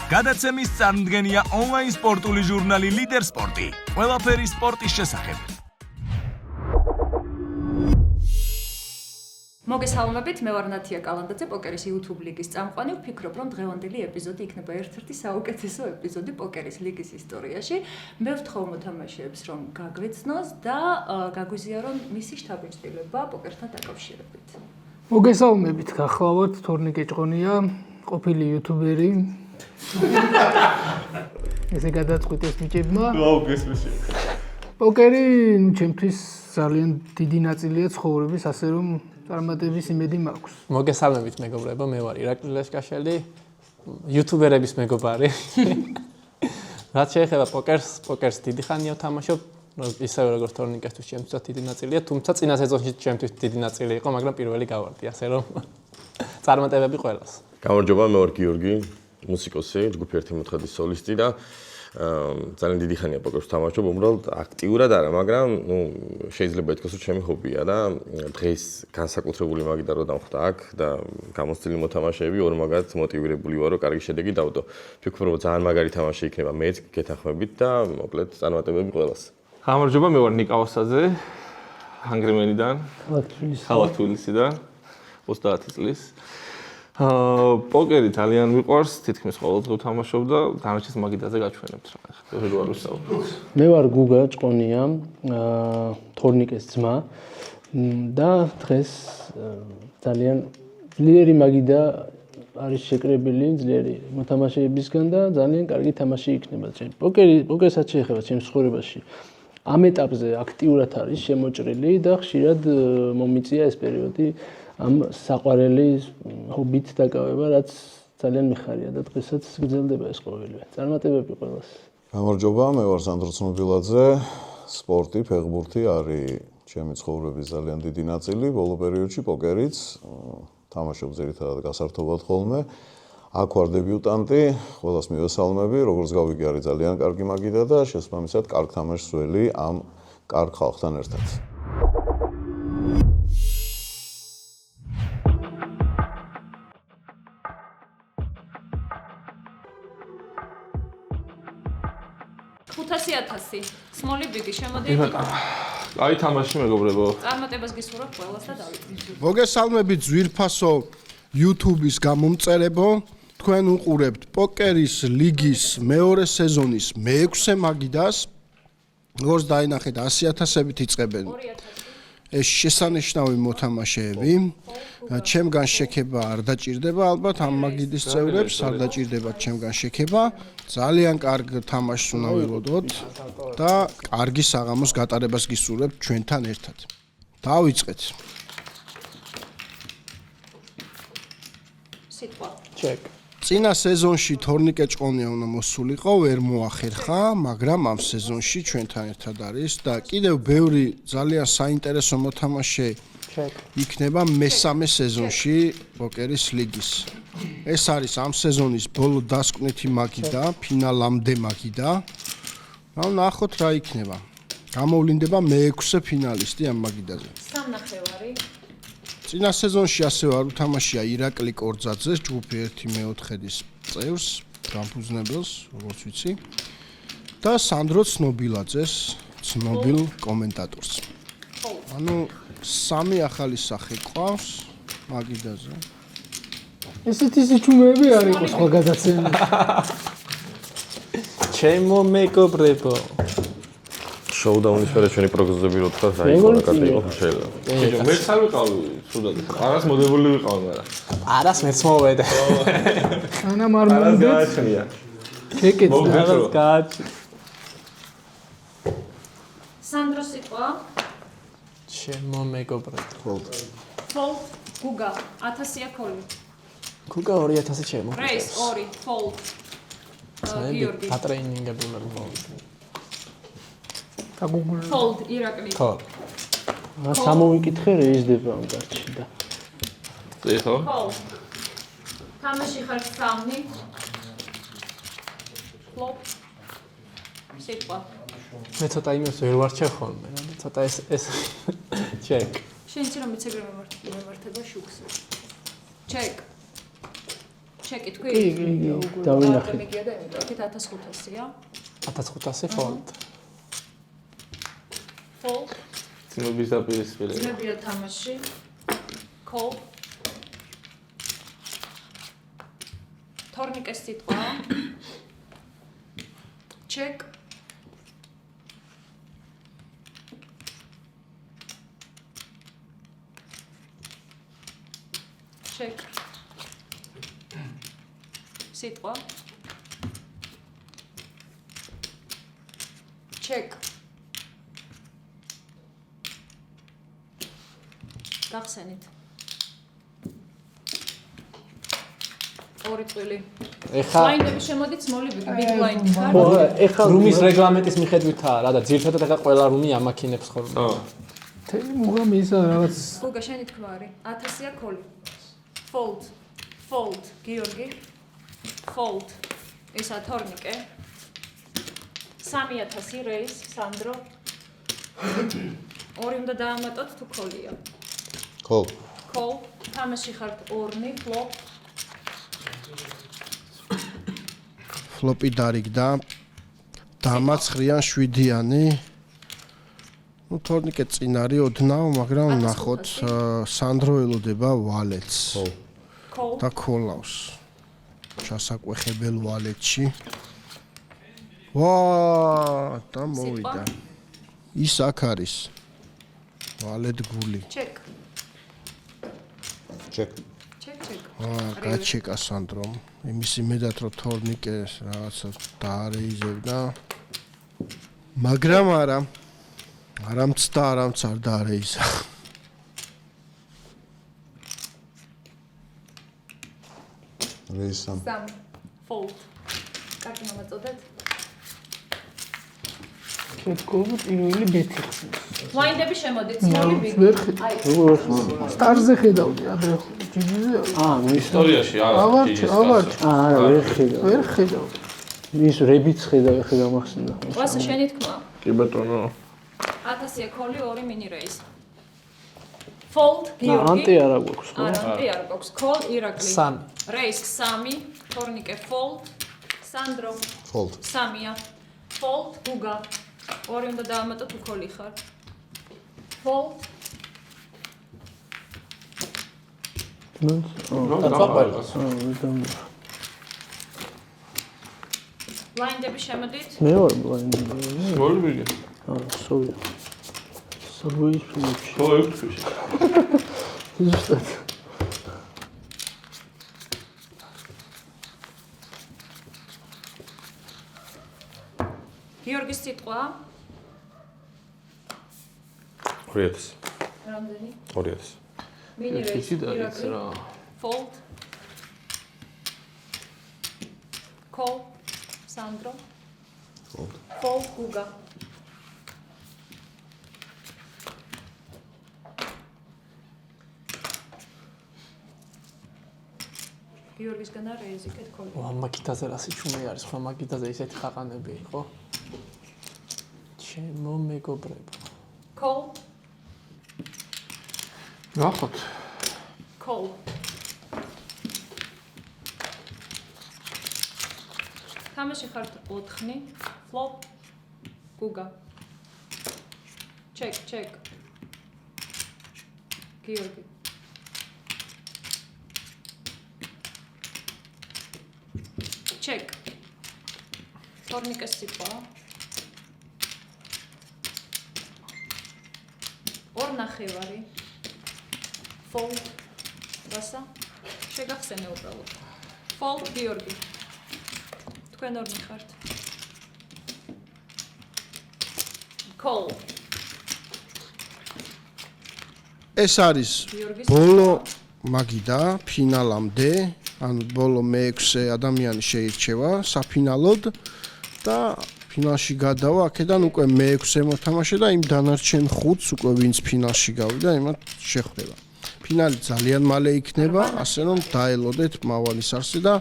გადაცემის წარმდგენია ონლაინ სპორტული ჟურნალი ლიდერ სპორტი. ყველაფერი სპორტის შესახებ. მოგესალმებით, მე ვარ ნათია კალანდაძე, პოკერის YouTube ლიგის წამყვანი. ვფიქრობ, რომ დღევანდელი ეპიზოდი იქნება ერთ-ერთი საუკეთესო ეპიზოდი პოკერის ლიგის ისტორიაში. მე ვთხოვ მოთამაშეებს, რომ გაგვეცნოს და გაგვიზიარონ მისი შთაბეჭდილება პოკერთან დაკავშირებით. მოგესალმებით, გახლავართ თორნიკე ჭყონია, ყოფილი იუთუბერი. ესე გადაწყვიტეს ბიჭებმა. გაუგესმის. პოკერი, ჩემთვის ძალიან დიდი ნაწილია ცხოვრების, ასე რომ წარმატების იმედი მაქვს. მოგესალმებით მეგობრებო, მე ვარ ირაკლი ლეშკაშელი, იუთუბერების მეგობარი. რაც შეეხება პოკერს დიდი ხანია ვთამაშობ, ისევე როგორც თორნიკესთვის ჩემთვისაც დიდი ნაწილია, თუმცა წინა სეზონში ჩემთვის დიდი ნაწილი იყო, მაგრამ პირველი გავარდი, ასე რომ წარმატებები ყველას. გამარჯობა, მე ვარ გიორგი, მუსიკოსი, ჯგუფი ერთი მოთხადის სოლისტი და ძალიან დიდი ხანია პოკერს ვთამაშობ, უბრალოდ აქტიურად არა, მაგრამ შეიძლება ითქვას, რომ ჩემი ჰობია და დღეს განსაკუთრებული მაგიდა რომ დამხვდა აქ და გამოცდილი მოთამაშეები ორმაგად მოტივირებული ვარ, რომ კარგი შედეგი დავდო. ვფიქრობ, რომ ძალიან მაგარი თამაში იქნება მეც გეთანხმებით და მოკლედ წარმატებები ყველას. გამარჯობა, მე ვარ ნიკა ოსაძე, ჰანგრიმენიდან, ქალაქთბილისიდან, 30 წლის. პოკერი ძალიან მიყვარს, თითქმის ყოველდღე ვთამაშობ და დანარჩენს მაგიდაზე გაჩვენებთ რა. ხელი ვარ ვისაუბროთ. მე ვარ გუგა ჭყონია, თორნიკეს ძმა და დღეს ძალიან ძლიერი მაგიდა არის შეკრებილი, ძლიერი მოთამაშეებისგან და ძალიან კარგი თამაში იქნება. პოკერსაც შეეხება ჩემს ცხოვრებაში. ამ ეტაპზე აქტიურად არის შემოჭრილი და ხშირად მომიწია ეს პერიოდი ამ საყვარელი ჰობით დაკავება, რაც ძალიან მიხარია და დღესაც გრძელდება ეს ყოველივე. წარმატებები ყველას. გამარჯობა, მე ვარ სანდრო ცნობილაძე. სპორტი, ფეხბურთი არის ჩემი ცხოვრების ძალიან დიდი ნაწილი, ბოლო პერიოდში პოკერიც თამაშობ ძირითადად გასართობად ხოლმე. აქ ვარ დებიუტანტი, ყველას მივესალმები, როგორც გავიგე არის ძალიან კარგი მაგიდა და შესაბამისად კარგ თამაშს ველი ამ კარგ ხალხთან ერთად. სმოლი ბიგი შემოდიეთ. აი თამაში მეგობრებო. წარმატებას გისურვებ ყველას და დავიწყოთ. მოგესალმებით ძვირფასო YouTube-ის გამომწერებო. თქვენ უყურებთ პოკერის ლიგის მეორე სეზონის მე-6 მაგიდას. როგორც დაინახეთ 100,000-ით იწყებენ ეს შესანიშნავი მოთამაშეები. ჩემგან შექება არ დაჭირდება ალბათ ამ მაგიდის წევრებს, არ დაჭირდებათ ჩემგან შექება. ძალიან კარგ თამაშს უნდა ველოდოთ და კარგი საღამოს გატარებას გისურვებთ ჩვენთან ერთად. დავიწყეთ. სიტყვა. ჩეკ. წინა სეზონში თორნიკე ჭყონია უნდა მოსულიყო, ვერ მოახერხა, მაგრამ ამ სეზონში ჩვენთან ერთად არის და კიდევ ბევრი ძალიან საინტერესო მოთამაშე იქნება მესამე სეზონში პოკერის ლიგის. ეს არის ამ სეზონის ბოლო დასკვნითი მაგიდა, ფინალამდე მაგიდა. ნახოთ რა იქნება. გამოვლინდება მე-6 ფინალისტი ამ მაგიდაზე. სამნახევარი. წინა სეზონში ასევე არ უთამაშია ირაკლი კორძაძეს, ჯგუფი 1-4-ის წევრს, დამფუძნებელს, როგორც ვიცი, და სანდრო ცნობილაძეს, ცნობილ კომენტატორს. ანუ სამი ახალი სახე ყავს მაგიდაზე. ესეთი სიჩუმეები არ იყო სხვა გადაცემებში. ჩემო მეგობრებო. შოუდაუნის პერიოდში ჩვენი პროგნოზები რო თქვა, რა იყო რა კარტი იყო შეიძლება. მე სალვიყავი თუდად. არას მოდებული ვიყავ, მაგრამ არას მეც მოვედე. ანამ არ მომდეთ. გააჩნია. ჩეკეთ. არას გააჩნია. სანდრო სიტყვა. ჩემო მეგობრებო. Fold. გუგა 1000-ია ქოლი. გუგა 2000 ჩემო. Race 2 fold. გიორგი. ატრეინინგები უნდა მოვიდე. Fold ირაკლი. ხო. სამოვიკითხე რეიზდება ამ კარტში და. ეხო. Fold. თამაში ხარ 3. Flop. სიტყვა. მე ცოტა იმას ვერ ვარჩევ ხოლმე, და ცოტა ეს ჩეკ. შენ იცი რომ მეცეგრე მემართება შუქს. ჩეკ. ჩეკი თქვი? კი, დავინახე. მიგია და იმიტომ აქეთ 1500-ია. 1500 fold. Fold. ძმების დაპირისპირება. ძმებია თამაში. Call. თორნიკეს სიტყვა. Check. Check. სიტყვა. Check. გახსენით. ორი წვილი. ეხა ბლაინდები შემოდით small big blind ხარ? ეხლა რუმის რეგლამენტის მიხედვითაა რა და ძირითადად ეხა ყველა რუმი ამაკინებს ხოლმე. თემი მუღამი ისა რაღაც გოგა შენი თქმა არის 1000-ია call. Fold. Fold. გიორგი. Fold. ისა თორნიკე. 3000 raise სანდრო. ორი უნდა დაამატოთ თუ call-ია. Call. Call. თამაში ხართ ორნი flop. ფლოპი დარიგდა დამაცხრიან 7-იანი. ნუ თორნიკე წინ არის ოდნავ, მაგრამ ნახოთ სანდრო ელოდება ვალეტს Call. და ქოლავს. ჩასაკვეხებელ ვალეტში. ვა, და მოვიდა. ის აქ არის. ვალეტ გული. Check. Check. Check, check. გაჩეკა სანდრომ. იმის იმედად რომ თორნიკე რაღაცა დაარეიზებდა. მაგრამ არამც და არამც არ დაარეიზა. Raise-სამ. Sam. Fold. კარგი მომაწოდეთ. კეთკოვი პირველი ბეთი. ბლაინდები შემოდით small big. აი, სტარზე ხედავდი აბრე ჯიჯიზე. ისტორიაში არა, ვერ ხედავდი. ის რებიც ხედავ, ეხლა გამახსენდა. ვასა შენი თქმა. კი ბატონო. 1000-ია call-ი, 2 mini raise. Fold გიორგი. ანტი არა გვაქვს, ხო? არა, ანტი არ გვაქვს. Call ირაკლი. 3. Raise 3, თორნიკე fold. სანდრო Fold. 3-ია. Fold გუგა. ორი უნდა დაამატოთ თუ call-ი ხარ. Fold. ბლაინდები შემოდით. მე ვარ ბლაინდი. small big. სოი. სოი ფიჩ. ხო, ეს ფიჩ. ზუსტად. გიორგის სიტყვა. 2000. რამდენი? 2000. Mini raise. ფიჩი და ეს ირაკლი. რა. Fold. Call. Sandro. Fold. Fold Guga. გიორგისგან არა ეზიკეთ call. მაგიდაზე რა სიჩუმე არის, ხო მაგიდაზე ისეთი ხაყანები იყო. ჩემო მეგობრებო. Call. ნახოთ. Call. თამაში ხართ 4, flop, Guga. Check, check. გიორგი. Check. თორნიკეს სიტყვა. ორ ნახევარი. Fold. რასა? შეგახსენე უბრალოდ. Fold გიორგი. თქვენ ორ მიხართ. Call. ეს არის გიორგის ბოლო მაგიდა ფინალამდე, ანუ ბოლო მე-6 ადამიანი შეირჩევა საფინალოდ და ფინალში გადავა, აქედან უკვე მე-6 მოთამაშე და იმ დანარჩენ 5-ს უკვე ვინც ფინალში გავიდა, იმათ შეხვდება. ფინალი ძალიან მალე იქნება, ასე რომ დაელოდეთ მავალის არსი და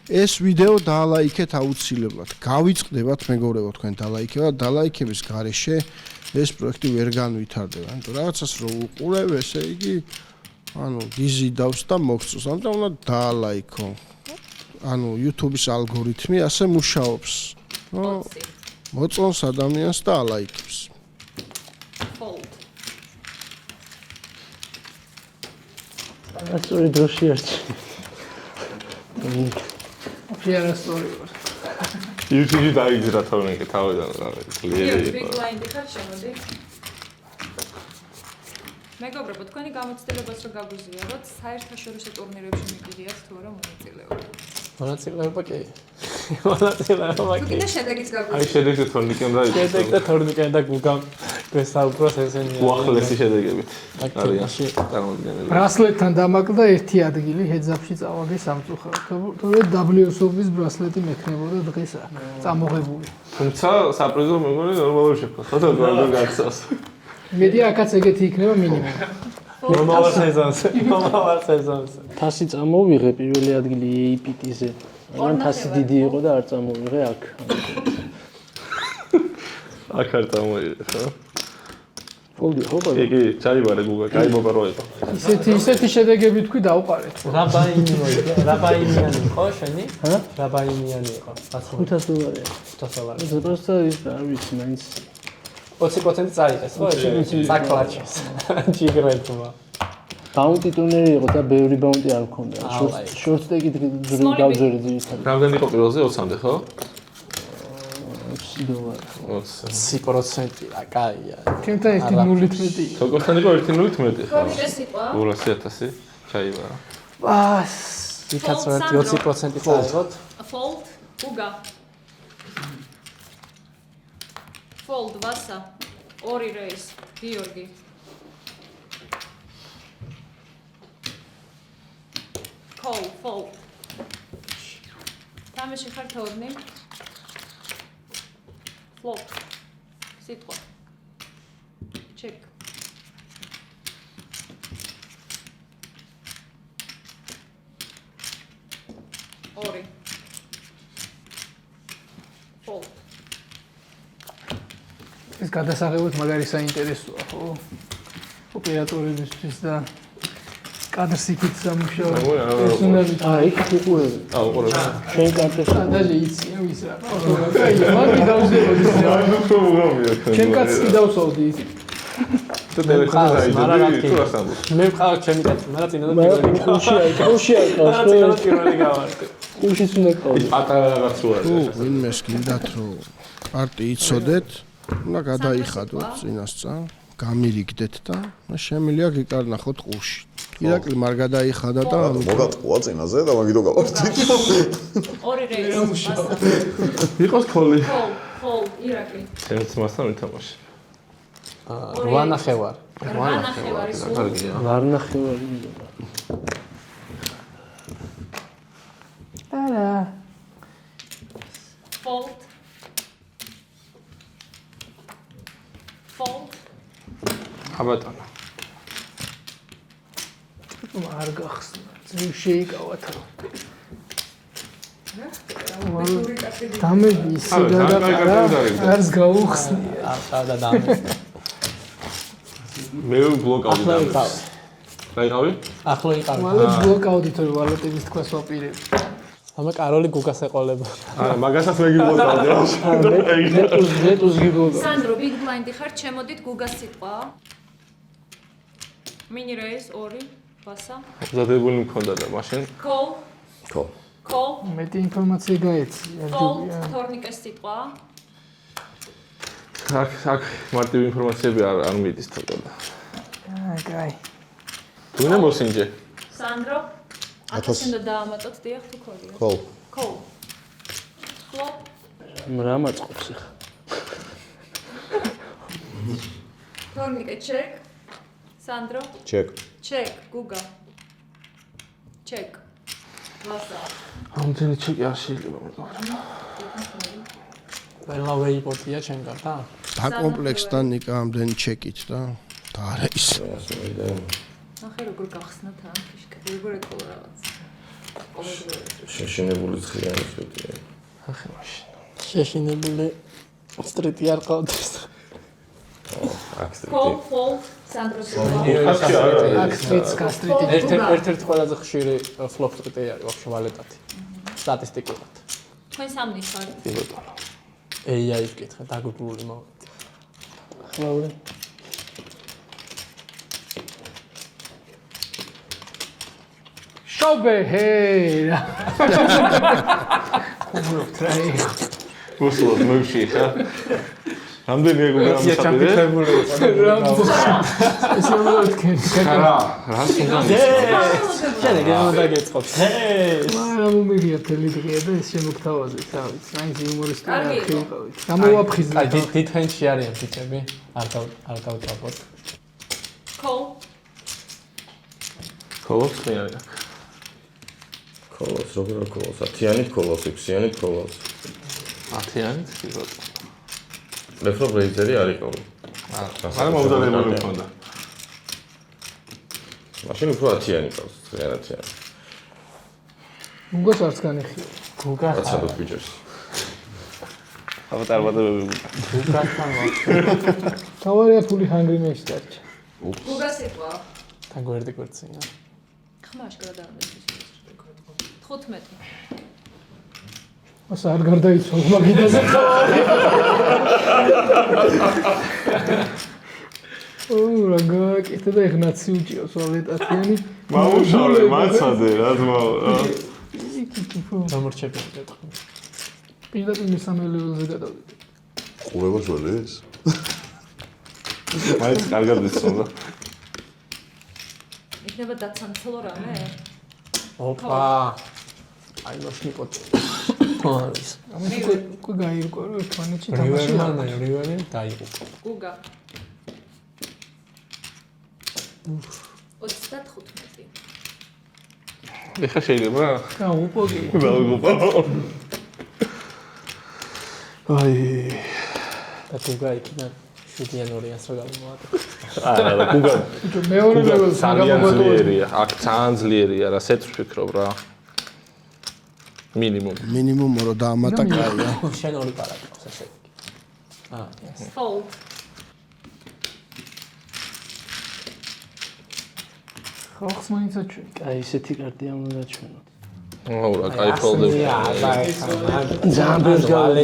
ეს ვიდეო დაალაიქეთ აუცილებლად. გავიწყდებათ მეგობრებო თქვენ დაალაიქება, დაალაიქების გარეშე ეს პროექტი ვერ განვითარდება. ანუ რაღაცას რო უყურებ, ესე იგი ანუ გიზიდავს და მოგწოს. ამიტომ უნდა დაალაიქო. ანუ YouTube-ის ალგორითმი ასე მუშაობს. მოწონს ადამიანს და ალაიქებს. Fold. ასწორი დროში არჩი. ფიარასტორი ვარ. YouTube-ში დაიძრა თორნიკე თავიდან რა Big blind ხარ შემოდი. მეგობრებო, თქვენი გამოცდილებას რო გაგვიზიაროთ, საერთაშორისო ტურნირებში მიგდიათ თუ არა მონაწილეობა? მონაწილეობა კი. მონაწილეობა კი. თუკი და შედეგიც აი გაგვიზიაროთ. შედეგზე თორნიკემ რა იცი. შედეგ და თორნიკე და გუგამ გვესაუბროს ესენია. უახლესი შედეგები. არიან აკეთებაში. წარმოდგენილი. ბრასლეტთან დამაკლდა ერთი ადგილი ჰედზაპში წავადი სამწუხაროდ. თორე WSOP-ის ბრასლეტი მექნებოდა დღეს აქ წამოღებული. თუმცა საპრიზო მეგონი ნორმალური შეფხო. ხო და გაქცევს. მედი აქაც ეგეთი იქნება მინიმუმ. მომავალ სეზონზე. თასი წამოვიღე პირველი ადგილი APT-ზე. ან თასი დიდი იყო და არ წამოვიღე აქ. აქ არ წამოიღე, ხო? ფოლდი ხო ბა? კი, ჩაიბარე გუგა, კაი მოპარო იყო. ისეთი შედეგები თქვი დავყარეთ. რაბაინიანი იყო შენი? ჰა? რაბაინიანი იყო. $500. 500. ეს просто ის არ ვიცი, მაინც 20% წაიღეს, ხო? საკლაჩეს. ჯიგრეთმა. ბაუნტი ტურნირი იყო და ბევრი ბაუნტი არ მქონდა. შორტსტეკი დავზვერე ძირითადად. რამდენი იყო პირველზე 20-მდე, ხო? $20. 20%. კაია. ჩემთან ერთი 0.11 იყო. როგორთან იყო 1.0 ხო? ეს იყო 200.000 ჩაიბარა. ას, იქაც რა 20% წაიღოთ. Fold, გუგა. Fold, ვასა. ორი რეის, გიორგი. Call, fold. თამაში ხარ თორნი. Flop. სიტყვა. Check. ორი. Fold. ეს გადასაღებად მაგარი საინტერესოა, ხო? ოპერატორებისთვის და კადრს იქით სამუშაო პერსონალი. იქ იყურები. უყურებ. შენ კარტებში. даже იციან ვის რა. აი, მაგი დავსებოდი. ჩემ კაცს კი დავსვავდი ის. თუ ტელეფონზე დაიძები, თუ რას ამბობ? მე ვყავ ჩემი კაცი, მაგრამ წინადად მაგრამ ხუში აიყავს, წინადად პირველი გავარდი. ხუშიც უნდა ყავდეს. პატარა რაღაც უარ. ვინმეს გინდათ რომ პარტი იცოდეთ, უნდა გადაიხადოთ წინასწარ, გამირიგდეთ და შემიძლია გიკარნახოთ ყურში. ირაკლი მაგ გადაიხადა და მოგატყუა წინაზე და მაგითო გავარდით. ორი რეის. იყოს ქოლი. Fold, ირაკლი. ჩემს მასთან ვითამაში. 8.5 რანახევარი სულ. კარგია. ვარნახევარი მიდოდა. არა. Fold. Fold. აბატონო. არ გახსნა. ძვირ შეიკავათ. დამები ისე არს გაუხსნია. და დამე. მე ბლოკავდი და რა იყავი? ახლა იყავი. მალე ბლოკაუდი თორე ვალეტების თქოს ვაპირებ. ამა კაროლი გუგას ეყოლება. არა, მაგასაც მე გიბლოკავდი. ნეტუს გიბლოკავ. სანდრო, big blind-ი ხარ, ჩემოდით გუგას სიტყვა. მინი რეის 2, ვასა. ზადებული მქონდა და მაშინ Call. ხო. Call. მეტი ინფორმაცია გაეცი. Fold, თორნიკეს სიტყვა. აქ მარტივი ინფორმაციები არ მიდის თქო. კაი. თუ უნდა მოსინჯე. სანდრო. 1000 უნდა დაამატოთ, დიახ, თუ ქოლია. Call. Call. Flop. რა მაწყობს ახლა? თორნიკე check. სანდრო. Check. Check, გუგა. Check. ვასა. ამდენი ჩეკი არ შეიძლება მეგობრებო. ყველა ვეიპოტია ჩემ გარდა. და კომპლექსთან ნიკა ამდენი ჩეკით და არა ის. ნახე როგორ გახსნათ ამ ფიშკა. როგორ ეკოლა რაღაც. შეშინებული ცხიანი სტრიტია. ახე მაშინ. შეშინებული სტრიტი არ ყავდეს. აქ Call, სტრიტი. fold, სანდრო სიტყვა. აქ სტრიტს გასტრიტი. ერთ-ერთი ყველაზე ხშირი ფლოპ სტრიტი არის ვაფშე ვალეტათი. სტატისტიკურად. თქვენ სამნი ხარ. AI ვკითხე, დაგუგლული მომენტი. ხლაური. შობე ჰეი. უბრალოდ რაი. გუსლოდ მოვში ხა. რამდენი ეგ უბრალოდ ჩაფიქრებული. ესე რომ თქვენ. რა უნდა შენ ეგ ამ დაგეწყობს. მაგრამ უმიგია თელი დღეა და ეს შემოგთავაზეთ, რა ვიცი, მაინც იუმორისტული არქი ვიყავით. გამოვაფხიზნეთ. აი დიდხენში არიან ბიჭები, არ დავწავოთ. Call. კოლოს ხიარი. კოლოს, როგორ კოლოს? 10-იანი კოლოს, 6-იანი კოლოს. 10-იანი თვითონ. ლეფრო ბრეიზერი არ იყო. მაგრამ მომდადებული მქონდა. მაშინ უფრო 10-იანი ყავს, ძალიან 10-იანი. უგოს არც განიხია. გუგააცადოთ ბიჭებს. აბა წარმატებები. გუგასთან ვარ. თავარია ფული ჰანგრი მეში დარჩა. გუგა სიტყვა. თან გვერდი გვერდზეა. ხმაშკრა დამეცი. 15. ას არ გარდაიცვალ მაგიდაზე. რა გაკეთე და ეგნაცი უჭიოს ვალეტათიანი. მაუშავე, მაცადე, რა თქმა უნდა. გამორჩები გეტყვი. პირდაპირ მესამე ლეველზე გადავიდე. ყურებას ველის? მაინც კარგად იცოდა. იქნება დაცანცლო რამე? ოპა. აი მოსნიკოთ. არის. ამას უკვე გაირკვა რომ ერთმანეთში რივერი დაიღო. გუგა. 35. ეხა შეიძლება? გაუპოგი. დაუგუპა. აი. და გუგა იქიდან 7-200-ს რა გამოვადა. არა, გუგა. მეორე ლეველზე ძალიან ძლიერია. აქ ძალიან ძლიერია რა, სეტს ვფიქრობ რა. მინიმუმ. მინიმუმ რო დაამატა კაია. შენ ორი პარაკი ყავს ესე იგი. Fold. ხალხს მაინც აჩვენ. აი ესეთი კარტია უნდა ჩვენოთ. აუ რა, კაი ფოლდები. ძალიან ბევრს გავალი.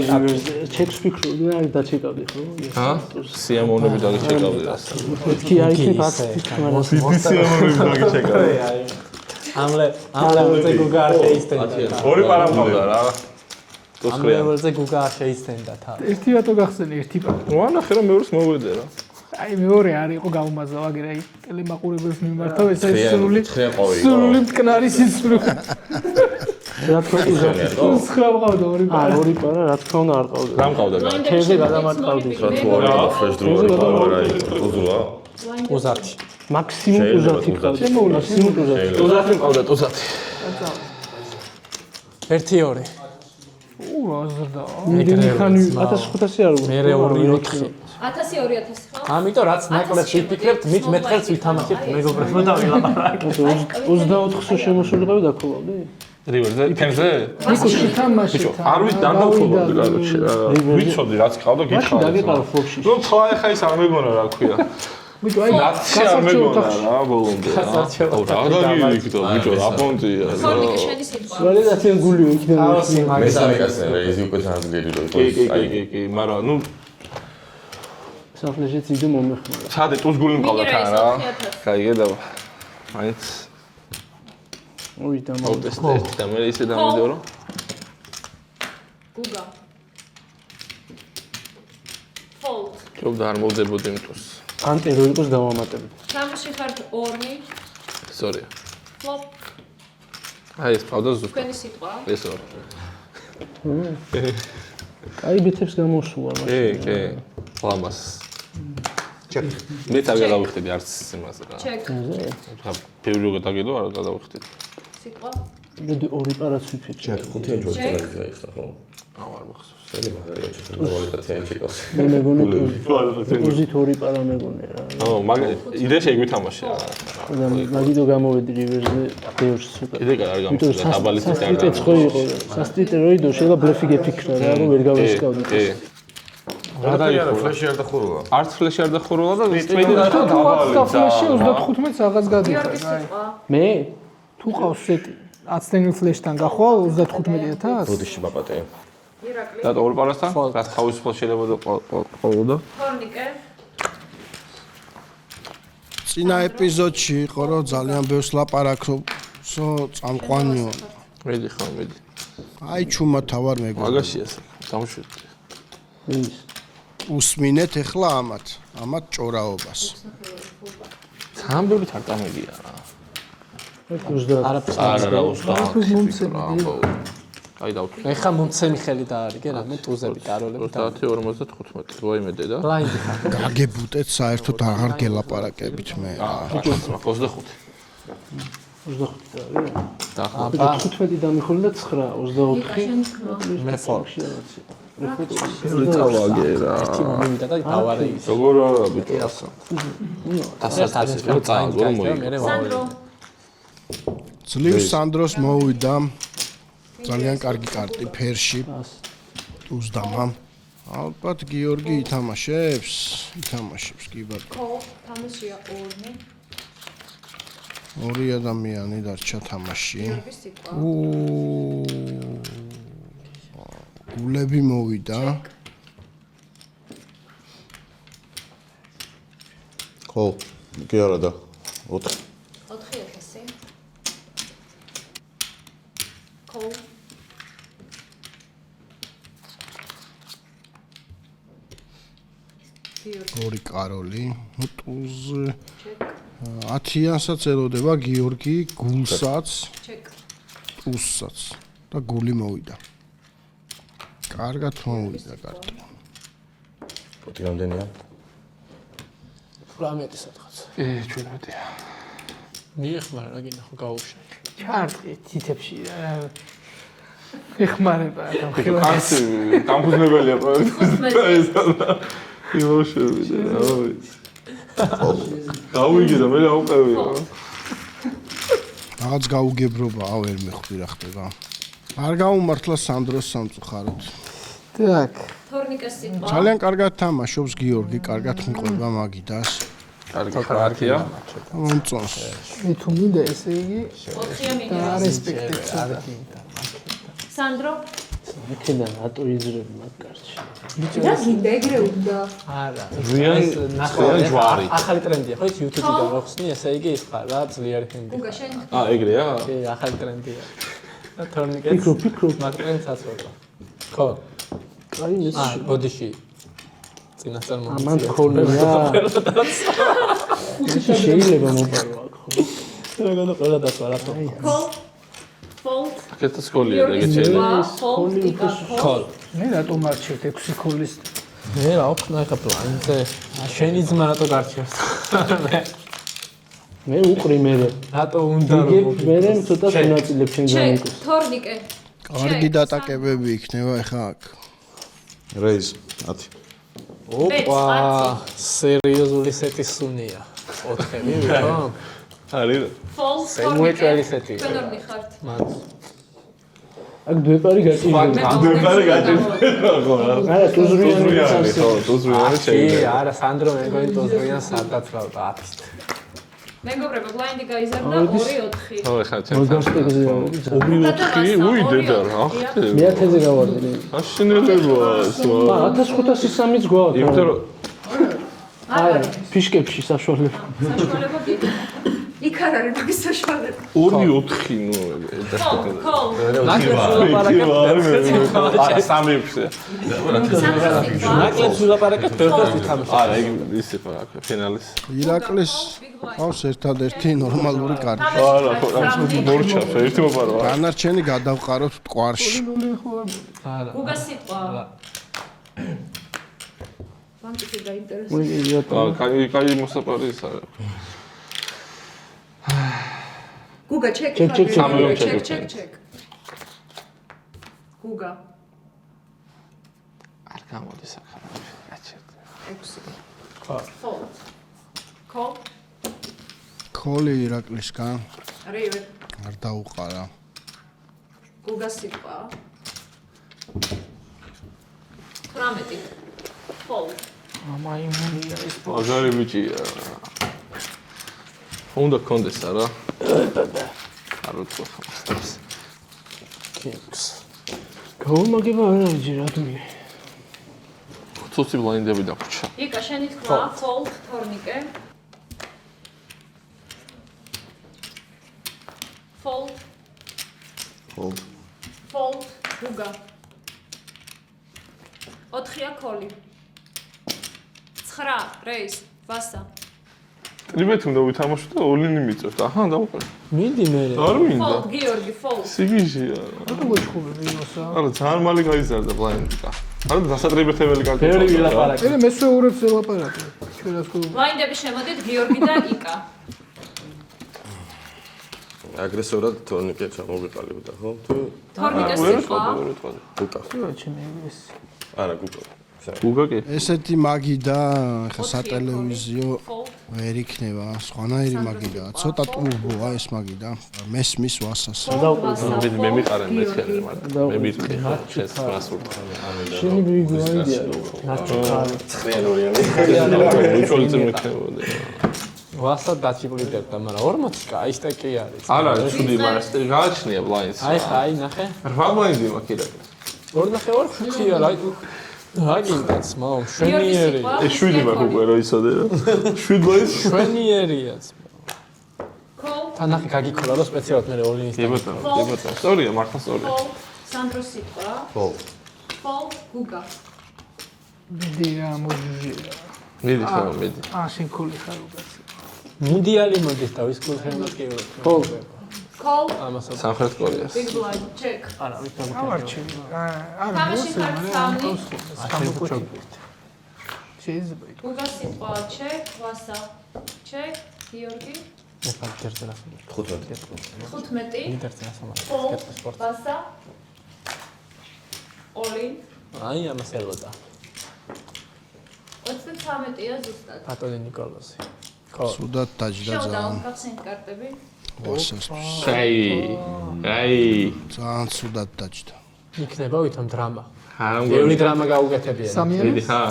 ჩეკს ვფიქრობდი და არ დაჩეკავდი ხო? ჰა? სიამოვნები დაგიჩეკავდი რა. მეთქი არ იქნება ფაქტი, მაგრამ დიდი სიამოვნები დაგიჩეკავდი. ამლე ლეველზე გუგა არ შეისწენდა. ორი პარა მქონდა რა. ამ ლეველზე გუგა არ შეისწენდა თა. ერთი რატო გახსენე ერთი პარა. ვანახე რომ მეორეს მოვიდე რა. აი მეორე არ იყო გაუმაზა ვაგერა აი ტელემაყურებელს მიმართავ ეს სრული მტკნარი სისხლი. რა თქმა უნდა ცხრა მყავდა ორი პარა. ორი პარა რა თქმა უნდა არ ყავდა. რა მყავდა? თევზე გადამატყავდი. რა თუ ორი და ფრეშ დროი პარა უზულა. უზათი. მაქსიმუმ უზათი ყავდა. მაქსიმუმ უზათი. უზათი მყავდა, უზათი. 1-2. აზრდა. მიდენი ხანი 1500 არ უნდა. მე 2-4. 1000-2000 ხო? ამიტომ რაც ნაკლებს ვიფიქრებთ, მით მეთხელს ვითამაშებთ მეგობრებო და ვილაპარაკებთ. 24-ზე შემოსულიყავი დაქოლავდი? რივერზე, ფენზე? ნიკოში თამაში. არ ვიცი, დანდაქოლავდი გარჩე. ვიცოდი რაც ყავდა, გითხავდი. დაგეყარა ფლოპში. რომ სხვა ეხა ის არ მეგონა რა ქვია. ბიჭო აი რაცი არ მეგონა რა ბოლომდე. გასარჩევ რა დაგიგიქთო, ბიჭო, რა პონტია. ფორნიკი შენი სიტყვა. ვალიდაცია გულიო იქიდან. ავსი მესამე კაცენ რა იზი უკვე ძალიან ძლიერი რო იყო. კი, მაგრამ ნუ საფლეშიც იდო მომეხმარა. ცადე ტუსგული მყავდა თან რა. გაიგე და მაინც ოი და აუტესტ და მე ისე დამიდეო რომ გუგა. Fold. ჯობდა არ მოვდებოდი იმთვის. ანტე რო იყოს დავამატებდი. სამში ხართ 2. სორია. Flop. აი ეს ყავდა ზუსტად. თქვენი სიტყვა. ეს ორი. კაი ბეთებს გამოსულა მაშინ. კი. ლამას. ჩეკ. მე თავი გადავიხდები არც იმას რა. Check. ხა ბევრი როგორ დაგედო არ გადავიხდები. სიტყვა. მე ორი პარაც ვიფიქრე. ჩეკ 5-იან ჯოჭრები გაიხსნა ხო? აუ არ მახსოვს. შეიძლება და 10 ჩეკავს. მე მეგონი უზით ორი პარა მეგონი რა. აუ მაგ იდეა შეგვითამაშე რა. და მაგიდო გამოვედი რივერზე ბევრს ცოტა. იდეა არ გამოსულა დაბალიც არ სასტრიტე ხო იყო. სასტრიტე რო იდო შეიძლება ბლეფი გეფიქრა რა რომ ვერ გავისკავდი. კი. რა დაიხო ფლეში არ დახურულა. არც ფლეში არ დახურულა და სტრეიტი და თუ ყავს და ფლეში 35-ს აღაც გადიხარ. გიორგის სიტყვა. მე თუ ყავს სეტი 10 ფლეშთან გახვალ 35,000? ბოდიში ბაბატე. ირაკლი. და ორ პარასთან რაც თავისუფლად შეიძლება ყოველდღე. თორნიკე. წინა ეპიზოდში იყო რომ ძალიან ბევრს ლაპარაკობსო წამყვანიო. მედი ხომ მედი. აი ჩუმა თავარ მეგობრებო. მაგაშია ეს. დამშვიდე. უსმინეთ ეხლა ამათ ჭორაობას. სამბებით არ დამედია რა. არაფერს არა 20. აი დავთვლი. ეხა მომცემი ხელი დაარიგე რამე ტუზები კაროლები და 30-55 ვაიმე დედა. ბლაინდი ხარ. გაგებუტეთ საერთოდ აღარ გელაპარაკებით მე. 25. 25 და აბა 15 დამიხოლე და 9 24 მე ფორ. წავაგე რა. ერთი მომივიდა და დავარე ის. როგორ არა ბიჭო ასა. დასასწრეს რომ წააგო რომ მოიგო. სანდრო. ძლივ სანდროს მოვიდა ძალიან კარგი კარტი ფერში. უზდამა. ალბათ გიორგი ითამაშებს კი ბატონო. ხო, თამაშია ორნი. ორი ადამიანი დარჩა თამაში. გიორგის სიტყვა. გულები მოვიდა. ხო, კი არა და 4. 4,000. ხო. ორი კაროლი. ტუზ 10-იანსაც ელოდება გიორგი გულსაც, ჩეკ. ტუზსაც და გული მოვიდა. კარგად მოვიდა კარტი. პოტი რამდენია? 18 სადღაც. ჩვენ მედია. მიეხმარა რა გინდა ხო გაუშა. ჩარტი თითებში ეხმარება და ხილვა. კაცი დამფუძნებელია პროექტის. იმოშევიდა რა ვიცი. გავიგე და მე აუყევია. რაღაც გაუგებრობაა ვერ მეხვდი რა ხდება. არ გაუმართლა სანდროს სამწუხაროდ. так თორნიკეს სიტყვა. ძალიან კარგად თამაშობს გიორგი, კარგად მიყვება მაგიდას. კარგია. მომწონს. მე თუ მინდა ესე იგი 4-ია და მინდა. რესპექტებს არა. სანდრო. იქიდან რატო იძრები მაგ კარტში? და გინდა ეგრე უნდა. არა. ზვიან ჯვარი. ახალი ტრენდია ხო ის YouTube-დან რო ხსნი, ესე იგი ის ხარ რა ძლიერი ჰენდი. გუგა შენ. ეგრეა? კი, ახალი ტრენდია. და თორნიკეტს ფიქრობ. მაგ ტრენდს აცვება. ხო. აი ეს ბოდიში წინასწარ ამან მომწია. ხოლმეა. შეიძლება მოპარო აქ ხო? როგორ ყველა დაწვა რატო? კოლ. ფოლდ. კეთა სკოლია და ეგეჩელი. ფოლდ ტიკა ხო. კოლ. მე რატომ არჩევთ 6 ქოლის? მე რა ვქნა ხა პლანზე. შენი ძმა რატო გარჩევს? მე უყრი მე რატო უნდა მე ცოტა შენაწილებ შენ ჩეკ. განიკოს. თორნიკე. კარგი დატაკებები იქნება ახლა აქ. რეიზ 10. ოპა, სერიოზული სეტი სუნია. 4-ები ვიყო? არის ფოლდ. მოეჭველი სეტი. ჩვენ არ მიხართ. მან აქ დვეპარი გაჭირდება. დვეპარი გაჭირდება ხო რა. არა, ტუზრიანი ხო, ტუზრიანი კი, არა, სანდრო მეგონი ტოზრიან სადაც რა 10. მეგობრებო, ბლაინდი გაიზარდა 2-4. ხო, ეხლა ჩვენ მოგასტეგზე უი დედა რა ხდება? მე 1000-ზე გავარდი. აშინელებაა ეს რა. 1500-3-იც გვაქვს. იმიტომ რომ არა, ფიშკებში საშუალება. საშუალება კი. იქ არ არის მაგის საშუალება. 2-4 ნუ და კოლ. არა, 3-ზე. ნაკლებს ვილაპარაკეთ ბევრს ვითამაშოთ. არა, იგი ის იყო რა, ფინალის. ირაკლის ყავს ერთადერთი ნორმალური კარტი. არა, მორჩას ერთი მოპარვა. დანარჩენი გადავყაროთ ტყვარში. არა. გუგა სიტყვა. ბანკი დაინტერესებს. კაი მოსაპარი ის არა. გუგა ჩეკ. ჩეკ. გუგა. არ გამოდის ახლა. აჩერდა. 6. ფოლდ. კოლ. ქოლი ირაკლისგან რივერ. არ დაუყარა. გუგა სიტყვა. 18. ფოლდ. ამაიმუნია ის აგარი ბიჭია. უნდა კონდეს არა? არ რო თქვა ხამს. Kings. გაუმაგება არა ჯერადმე. ცუცი ბლაინდები დაგვრჩა. იკა, შენი თქვა, fold, თორნიკე. Fold. Fold. Fold, გუგა. 4-ია ქოლი. 9, რეის, ვასა. ტრიბეთი უნდა ვითამაშო და ოლინი მიწევთ. აჰა, დავუყარე. მინდი მე. არ მინდა. Fold, გიორგი, fold. სიგიჟია. რა მოიწყობები იმასა? არა, ძალიან მალე გაიზარდა ბლაინდიკა. არა, დასატრებეთებელი გაკეთდა. ბევრი ვილაპარაკე. მე მესვეურებს ელაპარაკე. ჩვენ რა თქმა უნდა. ბლაინდები შემოდით, გიორგი და იკა. აგრესორად თორნიკე ჩამოვიყალიბდა, ხო? თუ თორნიკე ვერ სიტყვა. ვიტყოდი, ვერ ვიტყოდი. გუკა. ჩემი ეს. არა, გუკა. გუგა კი? ესეთი მაგი და ხა 4-ია სატელევიზიო Fold. ვერ იქნება, სხვანაირი მაგიდა. ცოტა ტურბოა ეს მაგიდა. მესმის ვასას. მე მიყარენ მეცხედე მაგრამ მე მიტყვი შენს მასურ შენი ბიგოიდია. უჩოლიც მეკნებოდი. ვასა დაჩიბლიდერდა, მაგრამ 40 კაისტეკი არის. არა, ცუდი მას გააჩნია ბლაინდს. აი, ნახე. 8 ბლაინდი მაქვს ირაკი. 2.5-ია რა. აგინდაც, მაო, შვენიერი. ეს 7 მაქვს უკვე რა იცოდე რა. 7 ბლაინდს. შვენიერია. Call. თანახი გაგიქოლა რომ სპეციალურად მე ოლინის. კი ბატონო. სწორია, მართლა სწორია. Fold. სანდრო სიტყვა. Fold. Fold, გუგა. მიდი რა მოჟუჟია. მიდი ხო, მიდი. შენ ქული ხარ უკაცი. მუნდიალი მოდის და ვის კულხემას კი ვარ. ხო. Call. ამასაც სამხრეთ კორეას. Big blind, check. არა, ვიცი ავარჩი. არა, თამაში ხარ სამი. შეიძლება ითქვა. გუგა სიტყვა, check, ვასა. Check, გიორგი. მე ფაქტორზე რა. 15. 15. ლიდერზე ასამართლე. Fold, სპორტ. ვასა. All-in. აი ამას ელოდა. 33-ია ზუსტად. ბატონი ნიკოლოზი. ხო. სუდად დაჯდა შევდა ძალიან. გახსენთ კარტები. ვასასთვის. აი. ძალიან სუდად დაჯდა. იქნება ვითომ დრამა. არა, ბევრი დრამა გაუგეთებიან. მიდი ხა.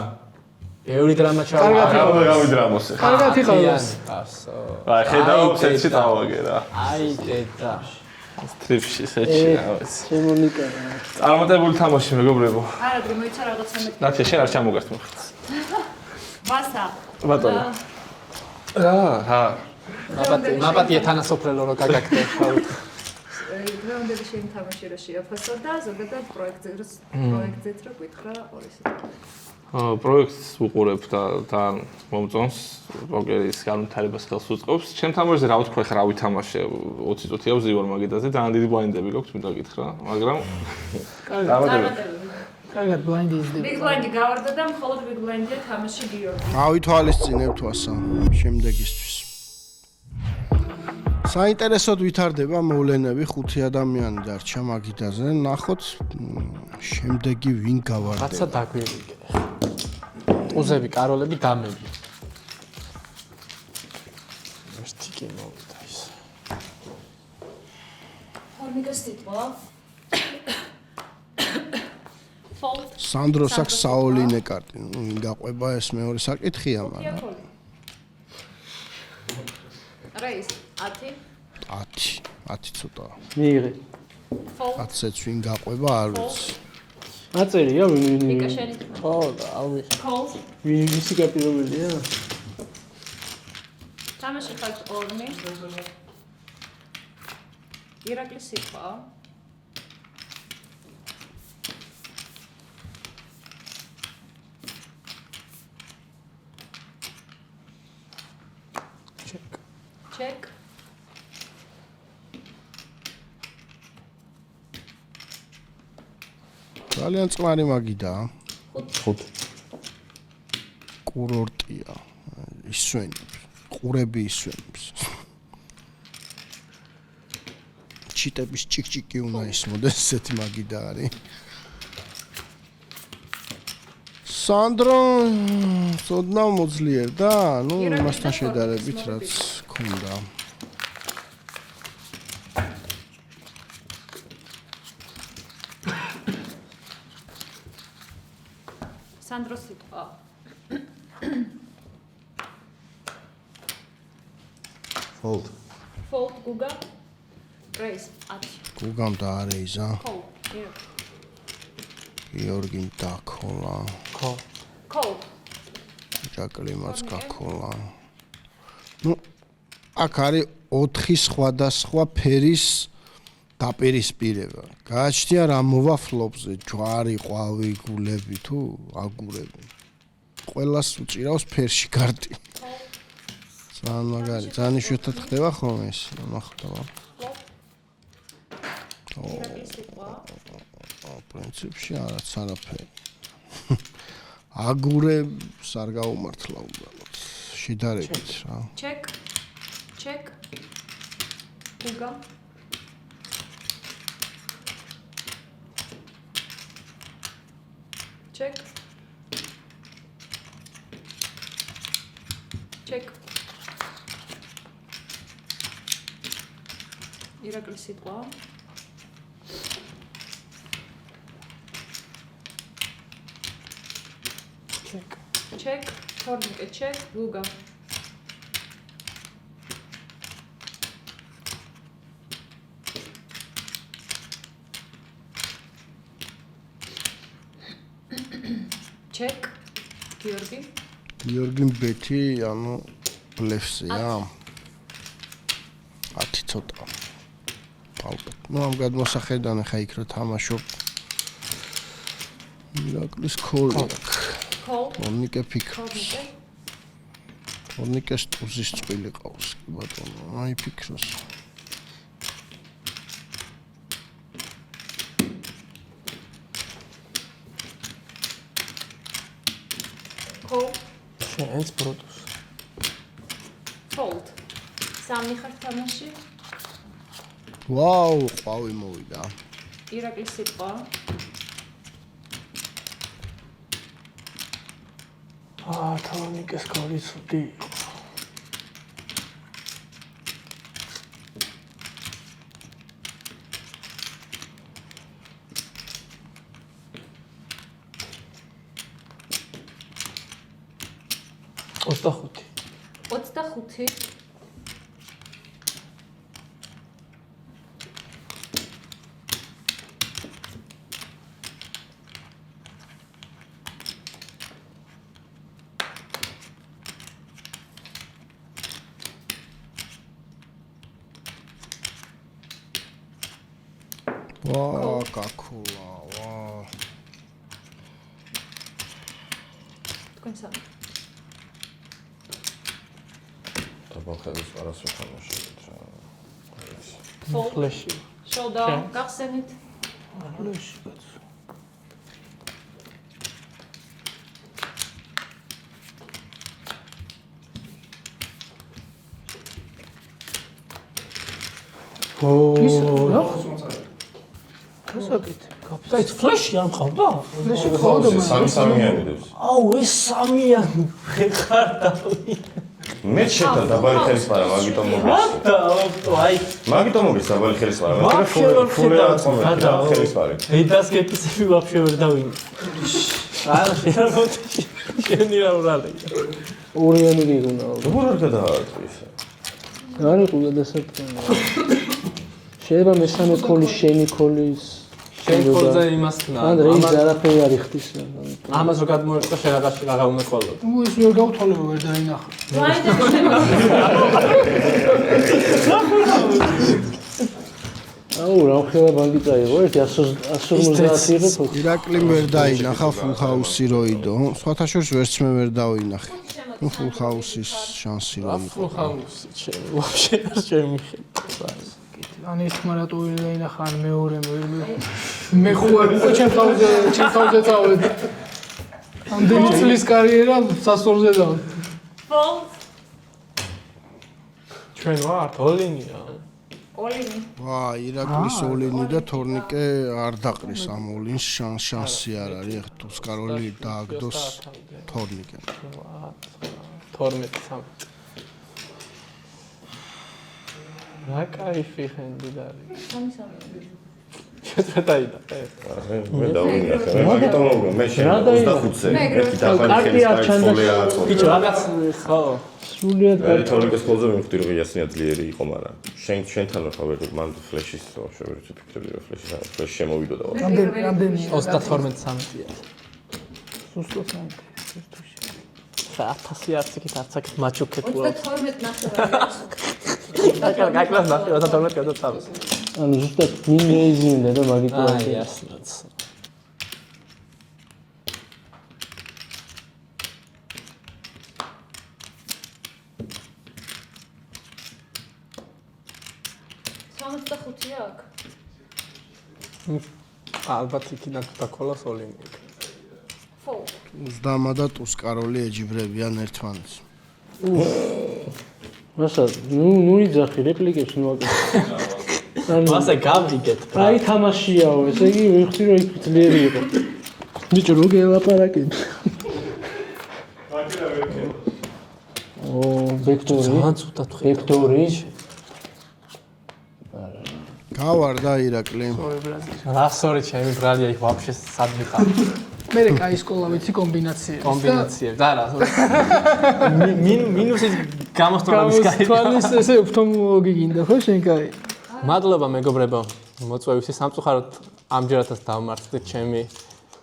ბევრი დრამა ჩავა. არა, გავიდრამოსე. კარგად იყავს. ასო. აი, ხედავ, სეცი დავაგე რა. აი დედა. სტრიფში სეჩი რა ვიცი. შემონიკა. წარმატებული თამაში მეგობრებო. არა, დრო მოიცა რაღაცა მე. ნაცია შენ არ ჩამოგართ მოხდა. ვასა. ბატონო. რა. მაპატია თანასოფლელო რო გაგაკეთე. დღევანდელი შენი თამაში რა შეაფასო და ზოგადად პროექტზეც რო გითხრა ორი სიტყვა. პროექტს უყურებ და თან მომწონს პოკერის განვითარებას ხელს უწყობს. ჩემ თამაშზე რა ვთქვა ხა რა ვითამაშე 20 წუთია ვზივარ მაგიდაზე ძალიან დიდი ბლაინდები გაქვს მინდა გითხრა, მაგრამ კარგად ბლაინდი იზრდება. Big blind გავარდა და მხოლოდ big blind-ია თამაში გიორგი. ავითვალისწინებთ ვასა შემდეგისთვის. საინტერესოდ ვითარდება მოვლენები, 5 ადამიანი დარჩა მაგიდაზე. ნახოთ შემდეგი ვინ გავარდება. რაცა დაგვირიგე. უზები, კაროლები, დამები. ერთი კი მოვიდა ის. თორნიკე სიტყვა. Fold. სანდროს აქვს საოლინე კარტი. ნუ ვინ გაყვება ეს მეორე საკითხია, მაგრამ Raise, 10. 10 ცოტა. მიიღე. Fold. 10-ს ვინ გაყვება არ ვიცი. აწერია ვინ იკა შენი თქმა. ხო, და ავი. Call. ვისი კაპიტალია? თამაში ხარ ორნი. ირაკლის სიტყვა. Check. ძალიან წყნარი მაგიდაა. 5. კურორტია. ისვენებს. ყურები ისვენებს. ჩიტების ჭიკჭიკი უნდა ისმოდეს, ესეთი მაგიდა არის. სანდრო სოდნა მოძლიერდა, ну, მასთან შედარებით რაც ქონდა. სანდრო სიტყვა. Fold. Fold, გუგა. Raise 10. გუგამ და არეიზა. Call. Here. გიორგიმ დაქოლა. Call. ჯაკლიმაც გაქოლა. ნუ აქ არის 4 სხვადასხვა ფერის დაპირისპირება. გააჩნია რა მოვა ფლოპზე, ჯვარი, ყვავი, გულები თუ აგურები. ყველას უჭირავს ფერში კარტი. ძალიან მაგარი, ძალიან იშვიათად ხდება ხოლმე ეს, ნახტავა. პრინციპში არაც არაფერი. აგურებს არ გაუმართლა უბრალოდ. შედარებით რა. Check. Uga. Check. Iraklis sitqva. Check. Tornike check. Uga. Check. გიორგიმ ბეთი, ანუ ბლეფსია. 10 ცოტა. ალბათ. ნუ ამ გადმოსახედან ახლა იქ რო თამაშობ. ირაკლის ქოლი აქვს. თორნიკე ფიქრობს. თორნიკეს ტუზის წვილი ყავს, კი ბატონო, აი ფიქრობს. შენს ბრუტუს. Fold. სამი ხარ თამაში. ვაუ, ყვავი მოვიდა. ირაკლის სიტყვა. თორნიკეს ქოლი ცუდი. ოცდახუთი. 25. ვაა, კაკულა, ვაა. თქვენ სამი. ბალხების პარას ვთამაშობთ რა. ფლეში. Showdown. გახსენით. ფლეში კაც. Kijk, flesje aan gaan daar. Flesje gewoon სამიანი დებს. Oh, is Samian. მე შეთა დაბალი ხელის პარა, მაგიტომ მოგეს. Ai. მაგიტომ მოგეს დაბალი ხელის პარა. Вообще ხელის პარი. Эй, das gibt es viel вообще verdauing. შენი რა ვრალი. ორიანი გიგონა. როგორ არ გადააწყვის? არ იყო გადასაწყენი. შეიძლება მესამე ქოლის შენი ქოლის შენი ქოლზე იმას ხნა. ან რეიზ არაფერი არ იხდის. ამას რო გადმოერწყა შეღაში რა უნდა ხოლოდ. ნუ ის ვერ გავთვალებო ვერ დაინახა. აუ რა ხება ბანკი წაიღო ერთი 150 იყო ხო? ირაკლიმ ვერ დაინახა ფულ ჰაუსი როიდო. სხვათა შორის ვერც მე ვერ დავინახე. ნუ ფულ ჰაუსის შანსი რო იყო. ფულ ჰაუსი ჩემი вообще არ შემიხედა. ან ეს მარატო ვერ დაინახა ან მეორე მე ხوار უკვე ჩემ თავზე წავედ. ამდენი წლის კარიერა სასწორზე დავთ. Fold. ჩვენ ვართ ოლინია. Olini. ვა, ირაკლის ოლინი და თორნიკე არ დაყრის ამ ოლინს, შანსი არ არის. ეხლა თუ სკაროლი დააგდოს თორნიკე. 12-3. რა кайფი ხენდი დარი. სამი. შეწყვეტ დაინახე. მე დავინახე. მაგიტომ მე შენ 25-ზე ერთი დაფარიხელი სპაიქსოლია აწო. ბიჭო, რაღაც ხო. სულიად თორნიკეს ხოლზე მივხვდი რომ იასნია ძლიერი იყო, მაგრამ შენთან ხა ვერ მან ფლეშის შევერცი ფიქრები რომ ფლეშ შემოვიდოდა. რამდენი 32-13-ია. სუსტად 1000 არც იქით არც აქეთ მაჩუქეთ ყურა. 32 ნახევარი. გაკლას ნახე 32 გადაწამს. ანუ ზუსტად მინეიზი უნდა და მაგით აი ასნაც. აქ? ალბათ იქიდან და კოლოსოლი. ხო. უზდამა და ტუსკაროლი ეჯიბრებიან ერთმანეთს. მასა, ნუ იძახი რეპლიკებს ნუ აკეთე. მასა გავიგეთ. აი თამაშიაო, ესე იგი ვიხდი რომ იქ ძლიერი იყო. ბიჭო, რო გელაპარაკებ. ო, ვექტორი. ვექტორი. გავარდა ირაკლი. რა სორი ჩემი ბრალია იქ ვაფშე სად მიყავ. მე კაი სკოლა ვიცი კომბინაციები. კომბინაციები. და რა. მინუსის გამოსწორების კაი. თვალის ესე უფთომოლოგი გინდა ხო შენ კაი? მადლობა მეგობრებო. მოწვევისი სამწუხაროდ ამჯერადაც დავმარცხდით ჩემი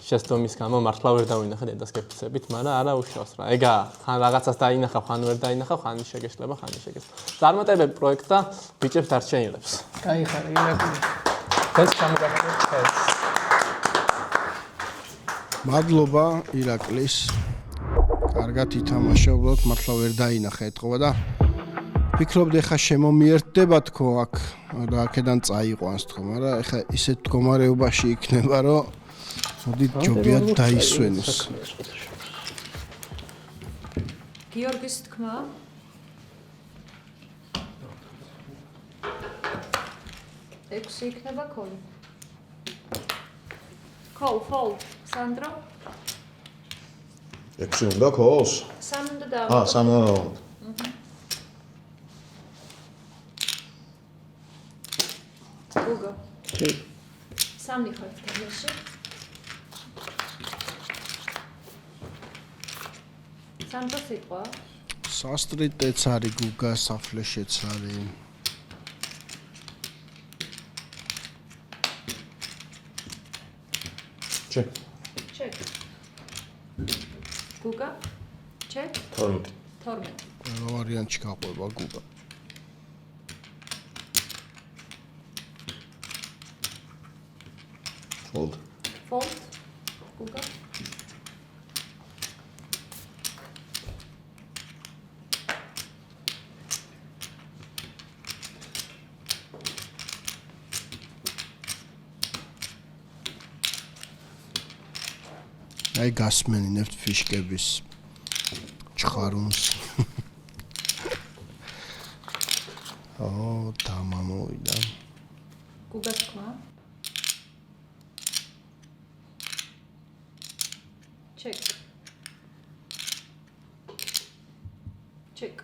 შესწომის გამო მართლა ვერ დავინახე დედასკეპტისებით, მაგრამ არა უშავს რა. ეგა ხან რაღაცას დაინახავ, ხან ვერ დაინახავ, ხან შეგეშლება, ხან შეგეშლება. წარმატებები პროექტ და ბიჭებს დარჩენილებს. კაი ხარ, ირაკლი. ეს ჩამოგაგეთ. მადლობა ირაკლის. კარგად ითამაშა, უბრალოდ მართლა ვერ დაინახე ეთქობა და ფიქრობდი ხა შემომიერდება თქო აქ და აქედან წაიყვანს თქო, მაგრამ ეხა ისეთ მდგომარეობაში იქნება, რომ მოდი ჯობიად დაისვენოს. გიორგის თქმა? ექვსი იქნება ქოლი. ქოლ, ფოლდ, სანდრო? ექვსი უნდა ქოლს? სამი უნდა დავამატო. სამი უნდა დავამატო. გუგო. სამი ხარ თამაში. სანდრო სიტყვა? სასტრიტეც არის გუგა, საფლეშეც არის. ჩეკ. ჩეკ. გუგა? ჩეკ? 12. ყველა ვარიანტში გაყვება გუგა. ფოლდ. ფოლდ? გუგა? აი გასმენინებთ ფიშკების ჩხარუნს. ო, დამამოვიდა. გუგას თქმა? ჩეკ. ჩეკ.